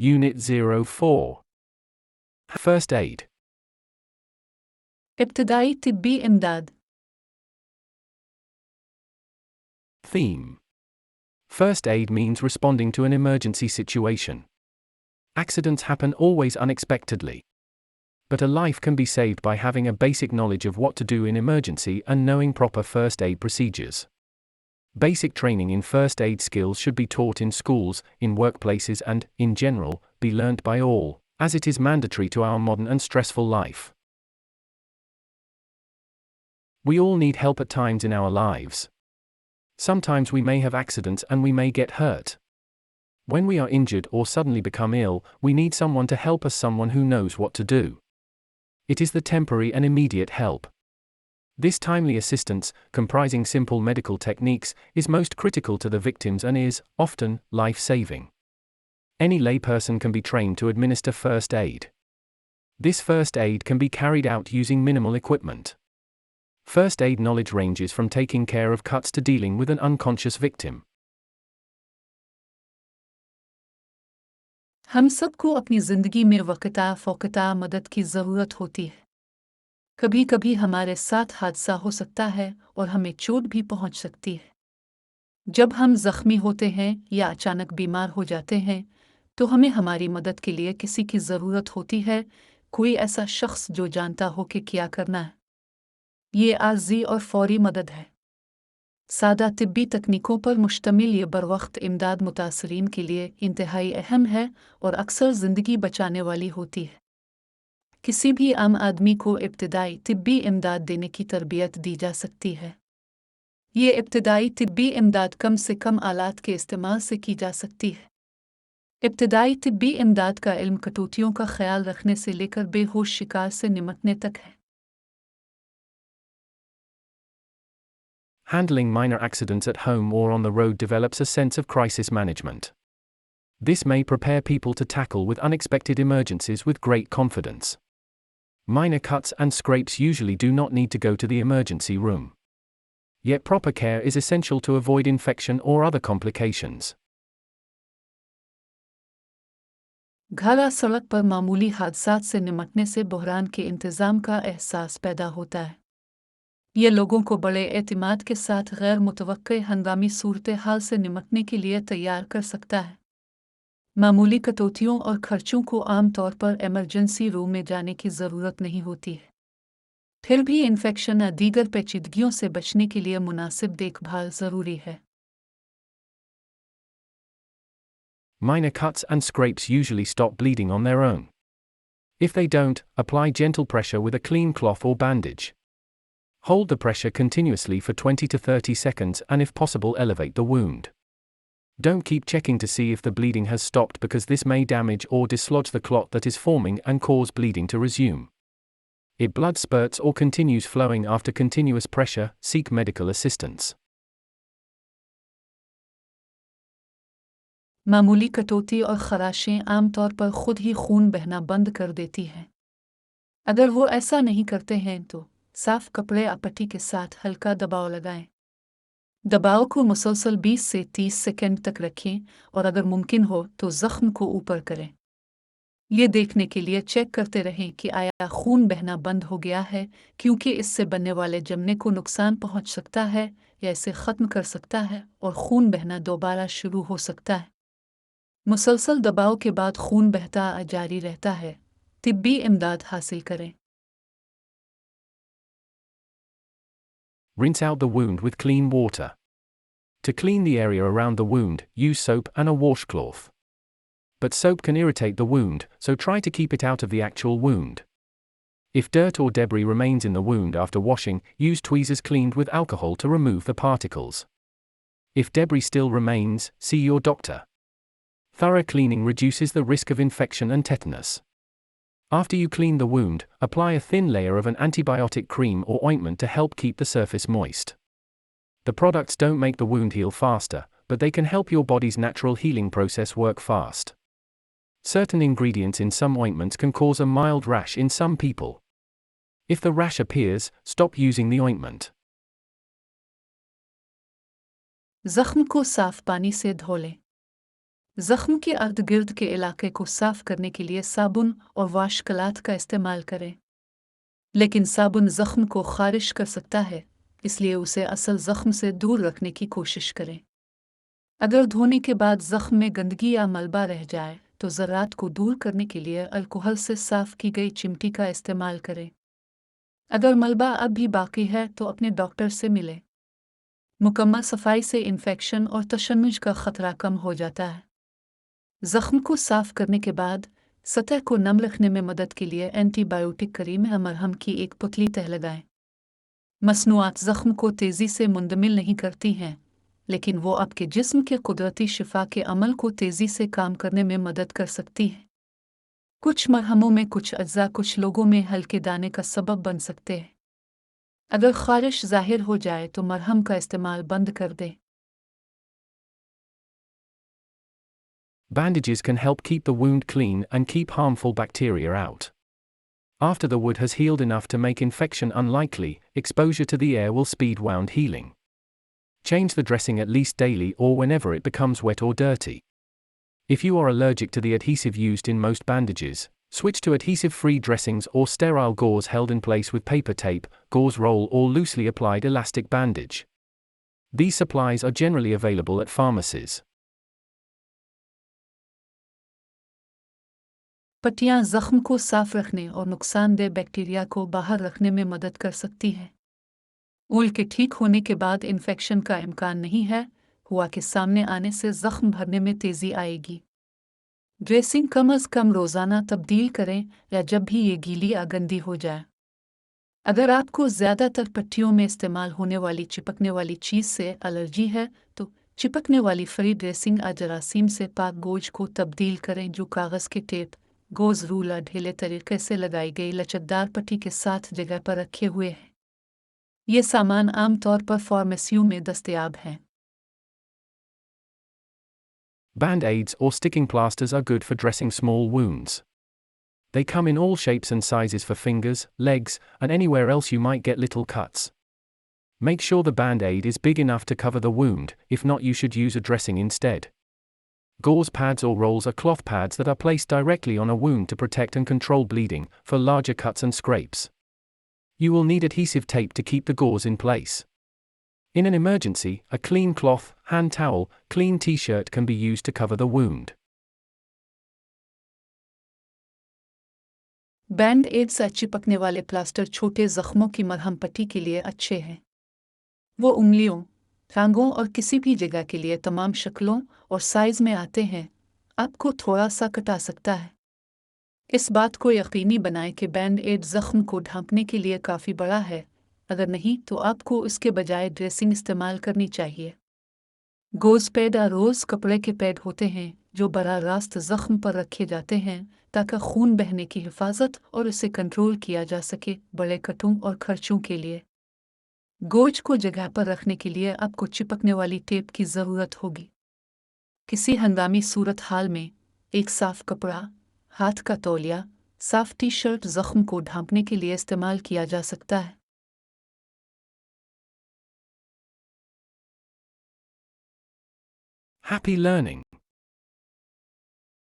Unit-04. First aid. इब्तदाई तिब्बी इमदाद। Theme. First aid means responding to an emergency situation. Accidents happen always unexpectedly. But a life can be saved by having a basic knowledge of what to do in emergency and knowing proper first aid procedures. Basic training in first aid skills should be taught in schools, in workplaces and, in general, be learnt by all, as it is mandatory to our modern and stressful life. We all need help at times in our lives. Sometimes we may have accidents and we may get hurt. When we are injured or suddenly become ill, we need someone to help us, someone who knows what to do. It is the temporary and immediate help. This timely assistance, comprising simple medical techniques, is most critical to the victims and is, often, life-saving. Any layperson can be trained to administer first aid. This first aid can be carried out using minimal equipment. First aid knowledge ranges from taking care of cuts to dealing with an unconscious victim. हम सबको अपनी जिंदगी में वक़्ता फ़ौक़ता मदद की ज़रूरत होती है। कभी कभी हमारे साथ हादसा हो सकता है और हमें चोट भी पहुंच सकती है। जब हम जख्मी होते हैं या अचानक बीमार हो जाते हैं, तो हमें हमारी मदद के लिए किसी की ज़रूरत होती है, कोई ऐसा शख्स जो जानता हो कि क्या करना है। ये आर्ज़ी और फौरी मदद है। सादा तिब्बी तकनीकों पर मुश्तमिल ये बरवक्त इमदाद मुतासरीन के लिए इंतहाई अहम है और अक्सर ज़िंदगी बचाने वाली होती है। किसी भी आम आदमी को इब्तिदाई तिब्बी इमदाद देने की तरबियत दी जा सकती है। ये इब्तिदाई तिब्बी इमदाद कम से कम आलात के इस्तेमाल से की जा सकती है। इब्तिदाई तिब्बी इमदाद का इल्म कटौतियों का ख्याल रखने से लेकर बेहोश शिकार से निमटने तक है। Handling minor accidents at home or on the road develops a sense of crisis management. This may prepare people to tackle with unexpected emergencies with great confidence. Minor cuts and scrapes usually do not need to go to the emergency room. Yet proper care is essential to avoid infection or other complications. घाला सड़क पर मामूली हादसात से निमटने से बहरान के इंतज़ाम का एहसास पैदा होता है। ये लोगों को बड़े एतमाद के साथ गैर मुतवक्के हंगामी सूरत हाल से निमटने के लिए तैयार कर सकता है। मामूली कटौतियों और खर्चों को आम तौर पर इमरजेंसी रूम में जाने की ज़रूरत नहीं होती है। फिर भी इन्फेक्शन या दीगर पेचीदगियों से बचने के लिए मुनासिब देखभाल ज़रूरी है। Minor cuts and scrapes usually stop bleeding on their own. If they don't, apply gentle pressure with a clean cloth or bandage. Hold the pressure continuously for 20 to 30 seconds and if possible elevate the wound. Don't keep checking to see if the bleeding has stopped because this may damage or dislodge the clot that is forming and cause bleeding to resume. If blood spurts or continues flowing after continuous pressure, seek medical assistance. मामूली कटौती और खराशें आम तौर पर खुद ही खून बहना बंद कर देती हैं। अगर वो ऐसा नहीं करते हैं तो साफ कपड़े या पट्टी के साथ हल्का दबाव लगाएं। दबाव को मुसलसल 20 से 30 सेकंड तक रखें और अगर मुमकिन हो तो जख्म को ऊपर करें। ये देखने के लिए चेक करते रहें कि आया खून बहना बंद हो गया है, क्योंकि इससे बनने वाले जमने को नुकसान पहुंच सकता है या इसे ख़त्म कर सकता है और खून बहना दोबारा शुरू हो सकता है। मुसलसल दबाव के बाद खून बहता जारी रहता है, तिब्बी इमदाद हासिल करें। Rinse out the wound with clean water. To clean the area around the wound, use soap and a washcloth. But soap can irritate the wound, so try to keep it out of the actual wound. If dirt or debris remains in the wound after washing, use tweezers cleaned with alcohol to remove the particles. If debris still remains, see your doctor. Thorough cleaning reduces the risk of infection and tetanus. After you clean the wound, apply a thin layer of an antibiotic cream or ointment to help keep the surface moist. The products don't make the wound heal faster, but they can help your body's natural healing process work fast. Certain ingredients in some ointments can cause a mild rash in some people. If the rash appears, stop using the ointment. जख्म को साफ पानी से धो लें। जख्म के अर्ध गिर्द के इलाके को साफ करने के लिए साबुन और वाशक्लॉथ का इस्तेमाल करें। लेकिन साबुन जख्म को खारिश कर सकता है, इसलिए उसे असल जख्म से दूर रखने की कोशिश करें। अगर धोने के बाद जख्म में गंदगी या मलबा रह जाए तो ज़रात को दूर करने के लिए अल्कोहल से साफ की गई चिमटी का इस्तेमाल करें। अगर मलबा अब भी बाकी है तो अपने डॉक्टर से मिलें। मुकम्मल सफाई से इन्फेक्शन और तशन्नुज का खतरा कम हो जाता है। जख्म को साफ करने के बाद सतह को नम रखने में मदद के लिए एंटीबायोटिक क्रीम या मरहम की एक पतली तह लगाएं। मसनूआत जख्म को तेज़ी से मुंदमिल नहीं करती हैं, लेकिन वो आपके जिस्म के कुदरती शिफा के अमल को तेज़ी से काम करने में मदद कर सकती हैं। कुछ मरहमों में कुछ अज्जा कुछ लोगों में हल्के दाने का सबब बन सकते हैं। अगर खारिश जाहिर हो जाए तो मरहम का इस्तेमाल बंद कर दें। Bandages can help keep the wound clean and keep harmful bacteria out. After the wound has healed enough to make infection unlikely, exposure to the air will speed wound healing. Change the dressing at least daily or whenever it becomes wet or dirty. If you are allergic to the adhesive used in most bandages, switch to adhesive-free dressings or sterile gauze held in place with paper tape, gauze roll or loosely applied elastic bandage. These supplies are generally available at pharmacies. पट्टियाँ जख्म को साफ रखने और नुकसानदेह bacteria को बाहर रखने में मदद कर सकती हैं। ऊल के ठीक होने के बाद इन्फेक्शन का इम्कान नहीं है, हुआ के सामने आने से जख्म भरने में तेज़ी आएगी। ड्रेसिंग कम अज़ कम रोज़ाना तब्दील करें या जब भी ये गीली या गंदी हो जाए। अगर आपको ज़्यादातर पट्टियों में इस्तेमाल होने वाली चिपकने वाली चीज़ से एलर्जी है तो चिपकने वाली फ्री ड्रेसिंग या जरासीम से पाक गोज को तब्दील करें जो कागज़ के टेप, गोज़ रूल या ढीले तरीके से लगाई गई लचकदार पट्टी के साथ जगह पर रखे हुए हैं। ये सामान आम तौर पर फार्मेसियों में दस्तयाब हैं। Band-aids or sticking plasters are good for dressing small wounds. They come in all shapes and sizes for fingers, legs, and anywhere else you might get little cuts. Make sure the band-aid is big enough to cover the wound, if not you should use a dressing instead. Gauze pads or rolls are cloth pads that are placed directly on a wound to protect and control bleeding, for larger cuts and scrapes. You will need adhesive tape to keep the gauze in place. In an emergency, a clean cloth, hand towel, clean t-shirt can be used to cover the wound. Band aid से चिपकने वाले plaster छोटे जख्मों की मरहम पट्टी के लिए अच्छे हैं। वो उंगलियों, टांगों और किसी भी जगह के लिए तमाम शक्लों और साइज में आते हैं। आपको थोड़ा सा कटा सकता है। इस बात को यकीनी बनाएं कि बैंड एड जख्म को ढांपने के लिए काफ़ी बड़ा है, अगर नहीं तो आपको इसके बजाय ड्रेसिंग इस्तेमाल करनी चाहिए। गोज़ पैड या रोज़ कपड़े के पैड होते हैं जो बराह रास्त जख्म पर रखे जाते हैं ताकि खून बहने की हिफाजत और इसे कंट्रोल किया जा सके। बड़े कटों और खर्चों के लिए गोज को जगह पर रखने के लिए आपको चिपकने वाली टेप की ज़रूरत होगी। किसी हंगामी सूरत हाल में एक साफ कपड़ा, हाथ का तौलिया, साफ टी शर्ट जख्म को ढांपने के लिए इस्तेमाल किया जा सकता है। Happy learning!